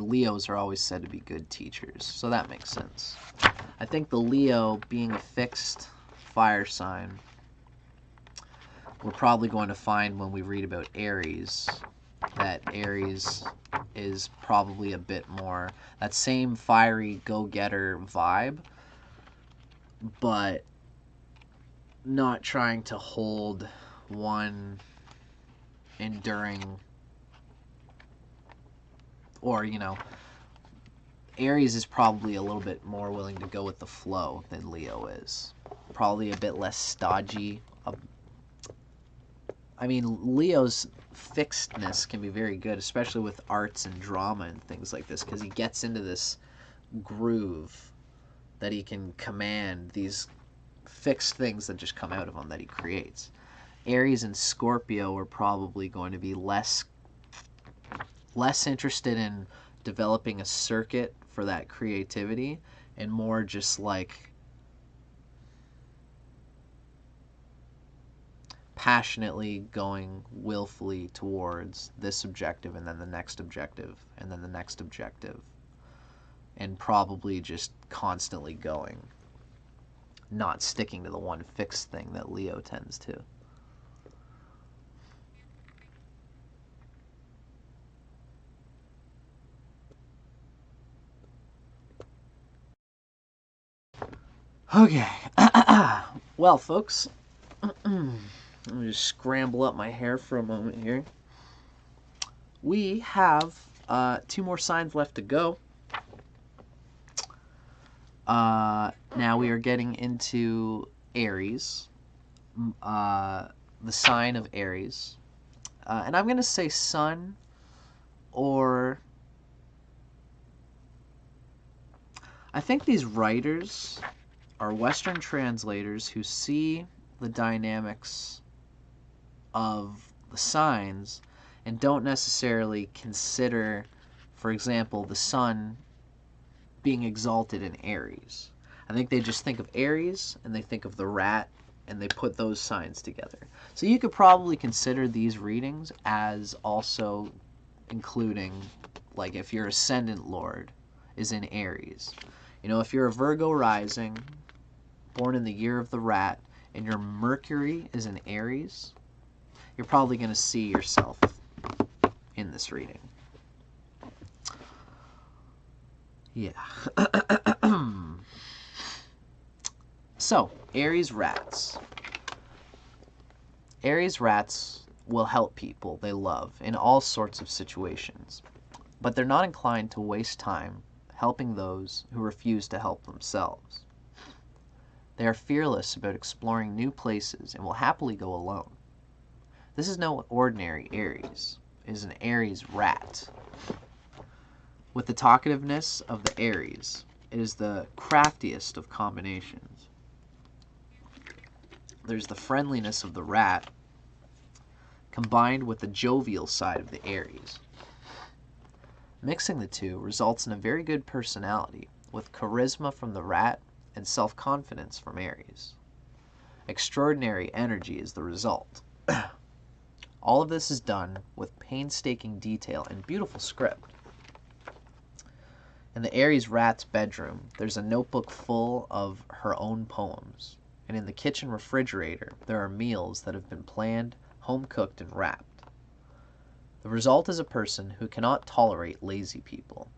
Leos are always said to be good teachers, so that makes sense. I think the Leo, being a fixed fire sign, we're probably going to find when we read about Aries that Aries is probably a bit more that same fiery go-getter vibe, but not trying to hold one enduring, or, you know, Aries is probably a little bit more willing to go with the flow than Leo is. Probably a bit less stodgy. I mean, Leo's fixedness can be very good, especially with arts and drama and things like this, because he gets into this groove that he can command, these fixed things that just come out of him that he creates. Aries and Scorpio are probably going to be less interested in developing a circuit for that creativity and more just like passionately going willfully towards this objective and then the next objective and then the next objective, and probably just constantly going, not sticking to the one fixed thing that Leo tends to. Okay. Well, folks, let me just scramble up my hair for a moment here. We have 2 more signs left to go. Now we are getting into Aries, the sign of Aries. And I'm going to say Sun, or I think these writers are Western translators who see the dynamics of the signs and don't necessarily consider, for example, the Sun being exalted in Aries. I think they just think of Aries and they think of the rat and they put those signs together. So you could probably consider these readings as also including, like, if your ascendant lord is in Aries. You know, if you're a Virgo rising, born in the year of the rat, and your Mercury is in Aries, you're probably going to see yourself in this reading. Yeah. So, Aries Rats. Aries Rats will help people they love in all sorts of situations, but they're not inclined to waste time helping those who refuse to help themselves. They are fearless about exploring new places and will happily go alone. This is no ordinary Aries. It is an Aries Rat. With the talkativeness of the Aries, it is the craftiest of combinations. There's the friendliness of the rat combined with the jovial side of the Aries. Mixing the two results in a very good personality with charisma from the rat and self-confidence from Aries. Extraordinary energy is the result. All of this is done with painstaking detail and beautiful script. In the Aries Rat's bedroom, there's a notebook full of her own poems, and in the kitchen refrigerator, there are meals that have been planned, home-cooked, and wrapped. The result is a person who cannot tolerate lazy people.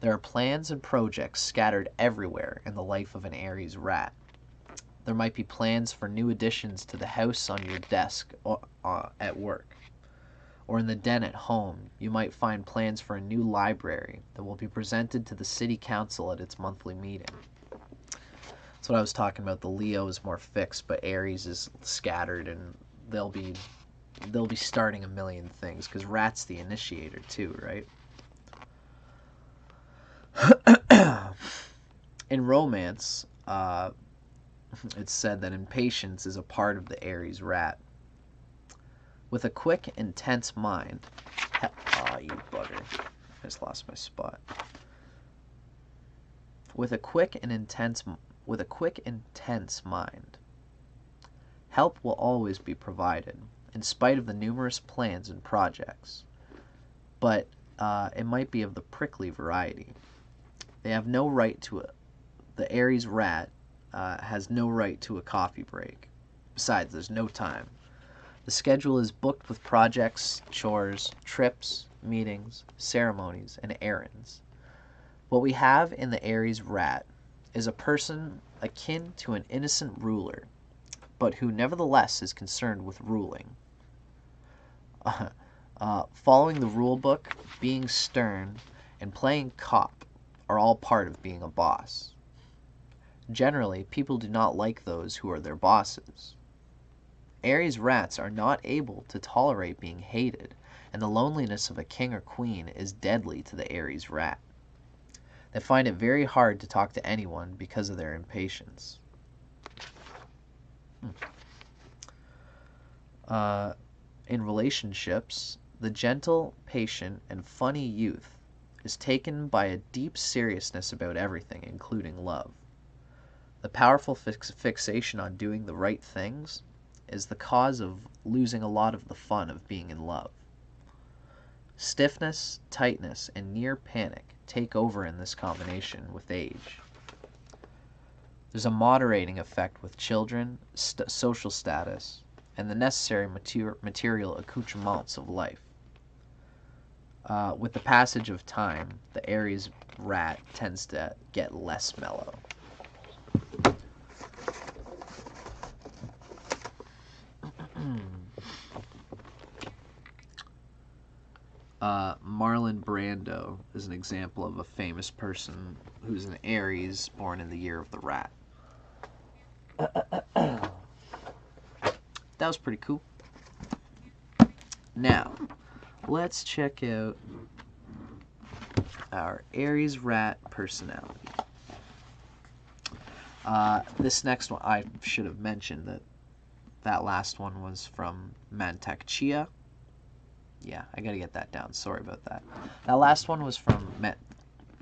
There are plans and projects scattered everywhere in the life of an Aries Rat. There might be plans for new additions to the house on your desk at work. Or in the den at home, you might find plans for a new library that will be presented to the city council at its monthly meeting. That's what I was talking about. The Leo is more fixed, but Aries is scattered, and they'll be starting a million things, because Rat's the initiator too, right? In romance, it's said that impatience is a part of the Aries Rat. With a quick, intense mind... you bugger. I just lost my spot. With a quick, intense mind, help will always be provided, in spite of the numerous plans and projects. But it might be of the prickly variety. They have no right to the Aries Rat has no right to a coffee break. Besides, there's no time. The schedule is booked with projects, chores, trips, meetings, ceremonies, and errands. What we have in the Aries Rat is a person akin to an innocent ruler, but who nevertheless is concerned with ruling. Following the rule book, being stern, and playing cop are all part of being a boss. Generally, people do not like those who are their bosses. Aries Rats are not able to tolerate being hated, and the loneliness of a king or queen is deadly to the Aries Rat. They find it very hard to talk to anyone because of their impatience. In relationships, the gentle, patient, and funny youth is taken by a deep seriousness about everything, including love. The powerful fixation on doing the right things is the cause of losing a lot of the fun of being in love. Stiffness, tightness, and near panic take over in this combination with age. There's a moderating effect with children, social status, and the necessary material accoutrements of life. With the passage of time, the Aries Rat tends to get less mellow. Marlon Brando is an example of a famous person who's an Aries born in the year of the rat. That was pretty cool. Now, let's check out our Aries Rat personality. This next one, I should have mentioned that last one was from Mantak. Yeah, I gotta get that down. Sorry about that. That last one was from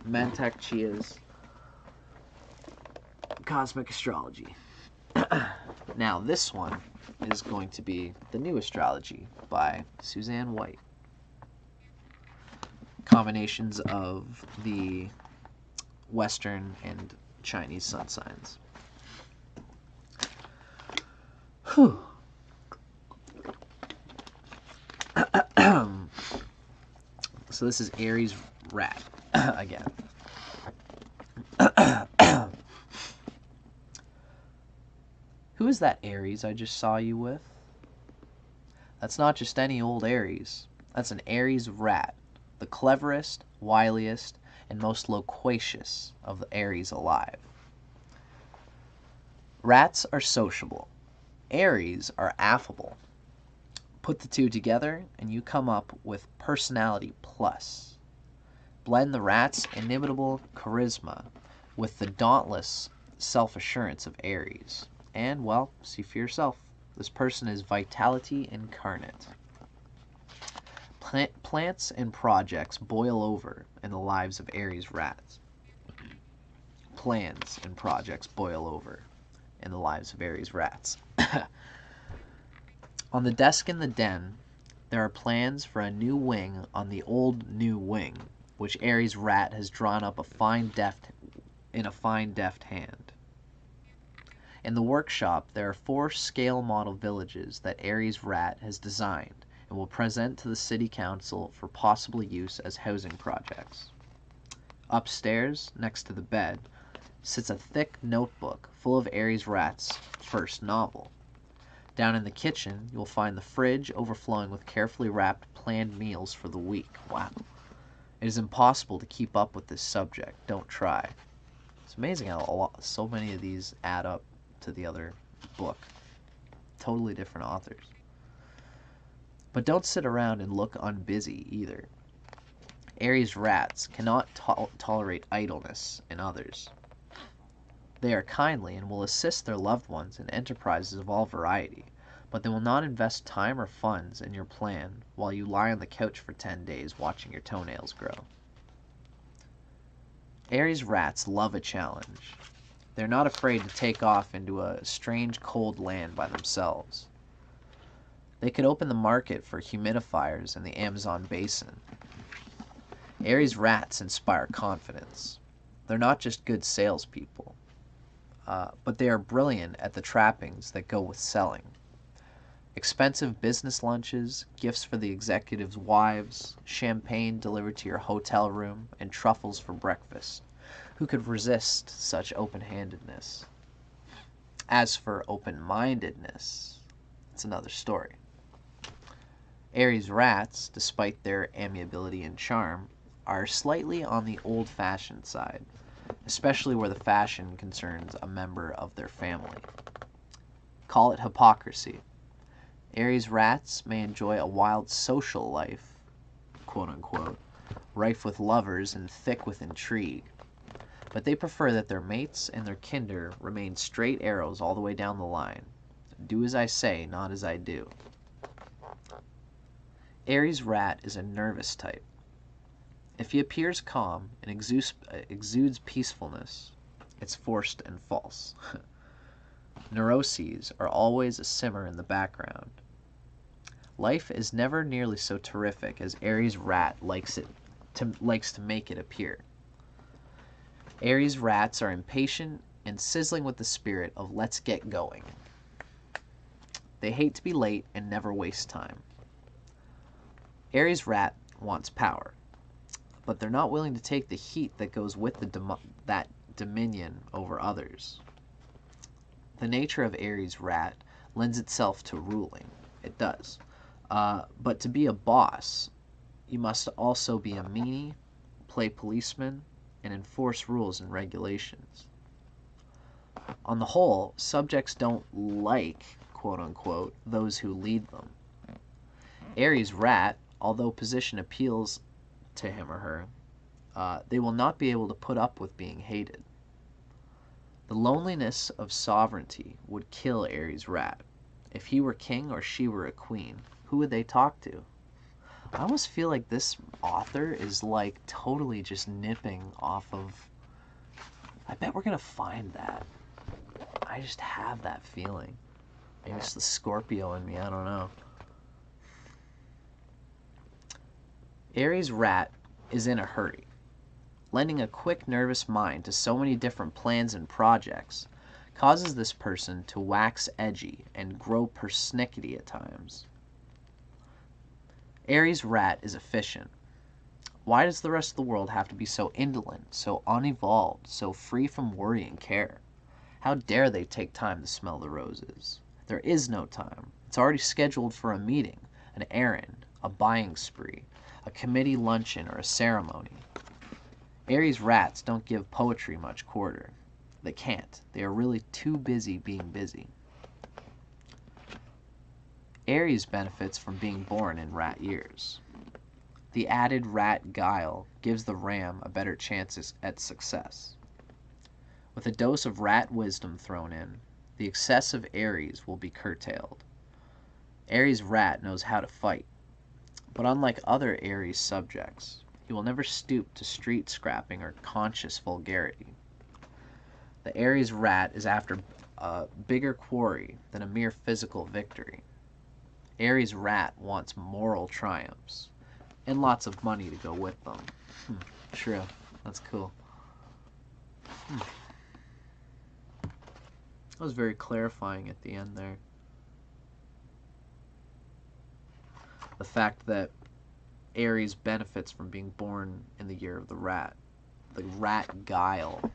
Mantak Cosmic Astrology. Now, this one is going to be The New Astrology by Suzanne White. Combinations of the Western and Chinese sun signs. Whew. So this is Aries Rat again. Who is that Aries I just saw you with? That's not just any old Aries. That's an Aries Rat, the cleverest, wiliest, and most loquacious of the Aries alive. Rats are sociable. Aries are affable. Put the two together and you come up with personality plus. Blend the rat's inimitable charisma with the dauntless self-assurance of Aries. And, well, see for yourself. This person is vitality incarnate. Plants and projects boil over in the lives of Aries Rats. Plans and projects boil over in the lives of Aries Rats. On the desk in the den, there are plans for a new wing on the old new wing, which Aries Rat has drawn up in a fine deft hand. In the workshop, there are 4 scale model villages that Aries Rat has designed and will present to the city council for possible use as housing projects. Upstairs, next to the bed, sits a thick notebook full of Aries Rat's first novel. Down in the kitchen, you'll find the fridge overflowing with carefully wrapped planned meals for the week. Wow. It is impossible to keep up with this subject. Don't try. It's amazing how so many of these add up to the other book. Totally different authors. But don't sit around and look unbusy either. Aries Rats cannot tolerate idleness in others. They are kindly and will assist their loved ones in enterprises of all variety, but they will not invest time or funds in your plan while you lie on the couch for 10 days watching your toenails grow. Aries Rats love a challenge. They're not afraid to take off into a strange cold land by themselves. They could open the market for humidifiers in the Amazon basin. Aries Rats inspire confidence. They're not just good salespeople, but they are brilliant at the trappings that go with selling. Expensive business lunches, gifts for the executives' wives, champagne delivered to your hotel room, and truffles for breakfast. Who could resist such open-handedness? As for open-mindedness, it's another story. Aries Rats, despite their amiability and charm, are slightly on the old-fashioned side, especially where the fashion concerns a member of their family. Call it hypocrisy. Aries Rats may enjoy a wild social life, quote unquote, rife with lovers and thick with intrigue, but they prefer that their mates and their kinder remain straight arrows all the way down the line. Do as I say, not as I do. Aries Rat is a nervous type. If he appears calm and exudes peacefulness, it's forced and false. Neuroses are always a simmer in the background. Life is never nearly so terrific as Aries Rat likes to make it appear. Aries Rats are impatient and sizzling with the spirit of let's get going. They hate to be late and never waste time. Aries Rat wants power, but they're not willing to take the heat that goes with that dominion over others. The nature of Aries Rat lends itself to ruling. It does. But to be a boss, you must also be a meanie, play policeman, and enforce rules and regulations. On the whole, subjects don't like, quote unquote, those who lead them. Aries Rat, although position appeals to him or her, they will not be able to put up with being hated. The loneliness of sovereignty would kill Aries Rat. If he were king or she were a queen, who would they talk to? I almost feel like this author is like totally just nipping off of... I bet we're going to find that. I just have that feeling. Maybe it's the Scorpio in me, I don't know. Aries Rat is in a hurry. Lending a quick, nervous mind to so many different plans and projects causes this person to wax edgy and grow persnickety at times. Aries Rat is efficient. Why does the rest of the world have to be so indolent, so unevolved, so free from worry and care? How dare they take time to smell the roses? There is no time. It's already scheduled for a meeting, an errand, a buying spree, a committee luncheon, or a ceremony. Aries Rats don't give poetry much quarter. They can't. They are really too busy being busy. Aries benefits from being born in rat years. The added rat guile gives the ram a better chance at success. With a dose of rat wisdom thrown in, the excess of Aries will be curtailed. Aries Rat knows how to fight, but unlike other Aries subjects, he will never stoop to street scrapping or conscious vulgarity. The Aries Rat is after a bigger quarry than a mere physical victory. Aries Rat wants moral triumphs, and lots of money to go with them. True. That's cool. That was very clarifying at the end there. The fact that Aries benefits from being born in the year of the rat. The rat guile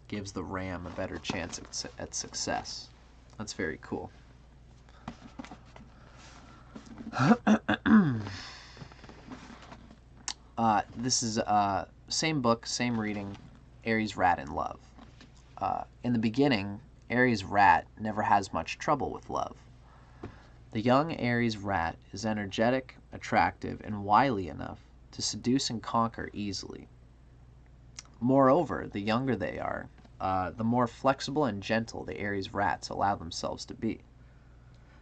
gives the ram a better chance at success. That's very cool. This is same book, same reading, Aries Rat in Love. In the beginning, Aries Rat never has much trouble with love. The young Aries Rat is energetic, attractive, and wily enough to seduce and conquer easily. Moreover, the younger they are, the more flexible and gentle the Aries Rats allow themselves to be.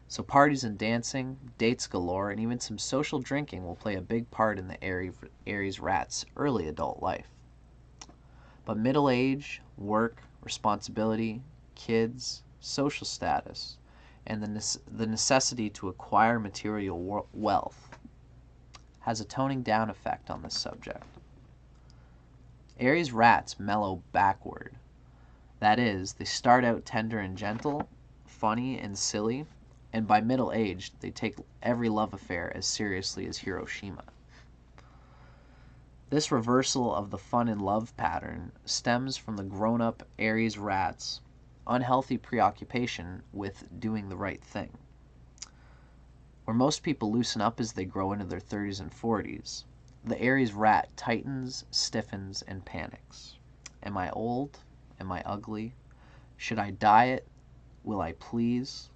So parties and dancing, dates galore, and even some social drinking will play a big part in the Aries Rat's early adult life. But middle age, work, responsibility, kids, social status, and the necessity to acquire material wealth has a toning down effect on this subject. Aries Rats mellow backward. That is, they start out tender and gentle, funny and silly, and by middle age, they take every love affair as seriously as Hiroshima. This reversal of the fun and love pattern stems from the grown-up Aries Rats' unhealthy preoccupation with doing the right thing. Where most people loosen up as they grow into their 30s and 40s, the Aries Rat tightens, stiffens, and panics. Am I old? Am I ugly? Should I diet? Will I please?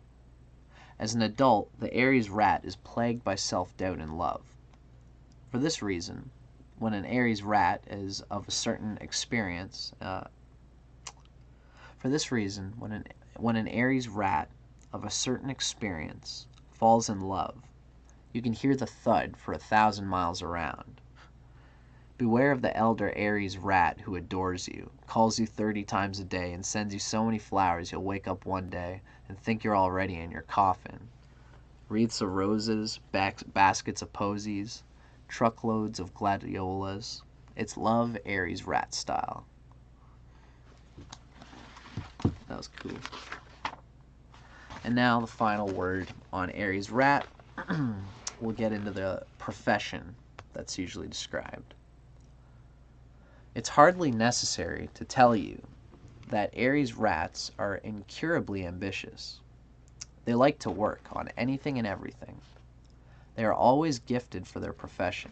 As an adult, the Aries Rat is plagued by self-doubt in love. For this reason, when an Aries Rat is of a certain experience, when an Aries Rat of a certain experience falls in love, you can hear the thud for 1,000 miles around. Beware of the elder Aries Rat who adores you, calls you 30 times a day, and sends you so many flowers you'll wake up one day and think you're already in your coffin. Wreaths of roses, baskets of posies, truckloads of gladiolas. It's love Aries Rat style. That was cool. And now the final word on Aries Rat. We'll get into the profession that's usually described. It's hardly necessary to tell you that Aries Rats are incurably ambitious. They like to work on anything and everything. They are always gifted for their profession.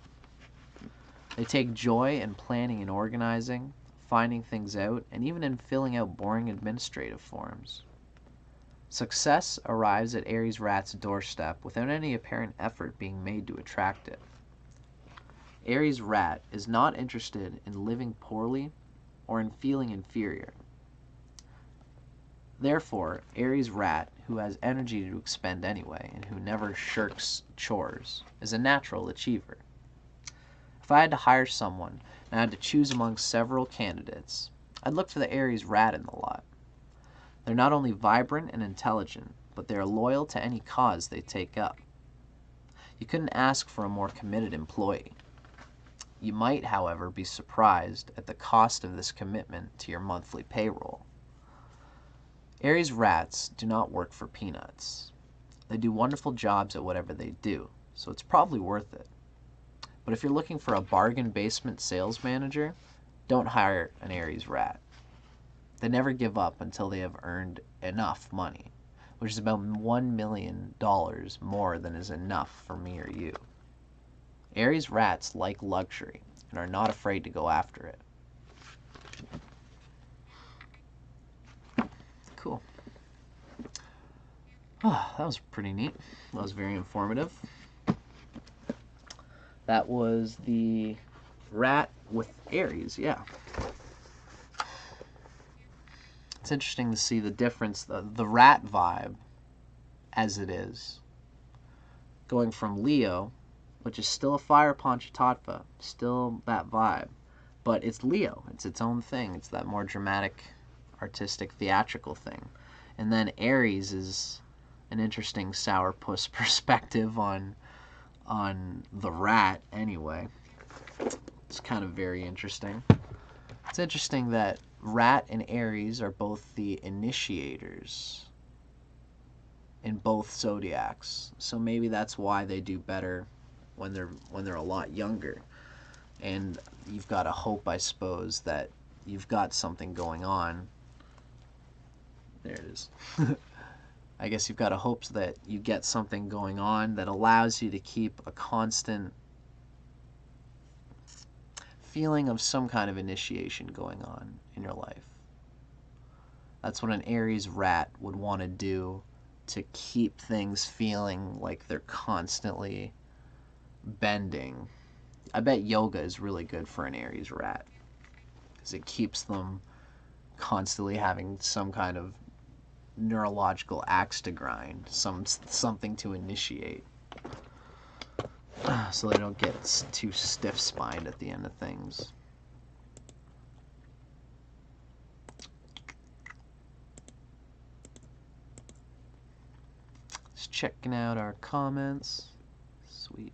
They take joy in planning and organizing, finding things out, and even in filling out boring administrative forms. Success arrives at Aries Rat's doorstep without any apparent effort being made to attract it. Aries Rat is not interested in living poorly or in feeling inferior. Therefore, Aries Rat, who has energy to expend anyway and who never shirks chores, is a natural achiever. If I had to hire someone and I had to choose among several candidates, I'd look for the Aries Rat in the lot. They're not only vibrant and intelligent, but they are loyal to any cause they take up. You couldn't ask for a more committed employee. You might, however, be surprised at the cost of this commitment to your monthly payroll. Aries Rats do not work for peanuts. They do wonderful jobs at whatever they do, so it's probably worth it. But if you're looking for a bargain basement sales manager, don't hire an Aries Rat. They never give up until they have earned enough money, which is about $1 million more than is enough for me or you. Aries Rats like luxury and are not afraid to go after it. Cool. Oh, that was pretty neat. That was very informative. That was the Rat with Aries, yeah. It's interesting to see the difference, the Rat vibe as it is, going from Leo, which is still a fire Panchatattva, still that vibe, but it's Leo. It's its own thing. It's that more dramatic, artistic, theatrical thing. And then Aries is an interesting sourpuss perspective on the Rat anyway. It's kind of very interesting. It's interesting that Rat and Aries are both the initiators in both zodiacs. So maybe that's why they do better when they're a lot younger. And you've got to hope, I suppose, that you've got something going on. There it is. I guess you've got to hope that you get something going on that allows you to keep a constant feeling of some kind of initiation going on in your life. That's what an Aries Rat would want to do to keep things feeling like they're constantly bending. I bet yoga is really good for an Aries Rat because it keeps them constantly having some kind of neurological axe to grind, something to initiate, so they don't get too stiff-spined at the end of things. Just checking out our comments. Sweet.